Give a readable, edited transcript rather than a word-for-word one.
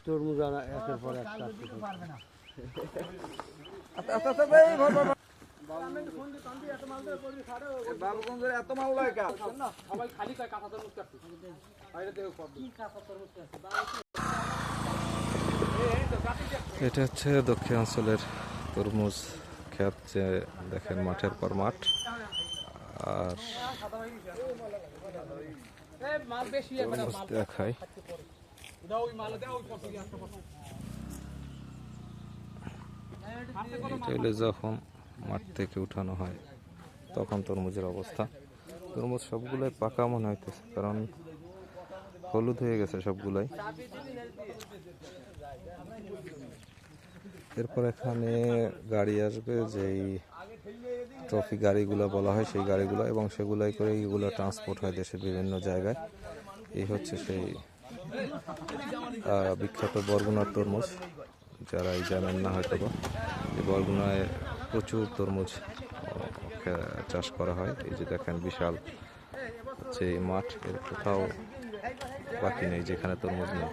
তরমুজ আনা একের পর এক কাটতে পারবে না। এত মাল লাগে কা সবাই খালি কয় কাঁচা তরমুজ কাটছে। বাইরে দেখো কত কি কাঁচা তরমুজ কাটছে। এটা হচ্ছে দক্ষিণাঞ্চলের তরমুজ ক্ষেত, যে দেখেন মাঠের পর মাঠ। আর মাল বেশি তরমুজ দেখাই, দাও ওই মাল দাও ওই কত একটা কত। এটা হলে যখন মাঠ থেকে উঠানো হয় তখন তরমুজের অবস্থা। তরমুজ সবগুলোই পাকা মনে হইতেছে, কারণ হলুদ হয়ে গেছে সবগুলাই। এরপর এখানে গাড়ি আসবে, যেই ট্রফি গাড়িগুলো বলা হয় সেই গাড়িগুলো, এবং সেগুলাই করে এইগুলো ট্রান্সপোর্ট হয় দেশের বিভিন্ন জায়গায়। এই হচ্ছে সেই বিখ্যাত বরগুনার তরমুজ। যারা এই জানেন না হয়তো বা, এই বরগুনায় প্রচুর তরমুজ চাষ করা হয়। এই যে দেখেন বিশাল যে মাঠ, এর কোথাও বাকি নেই যেখানে তরমুজ নেই।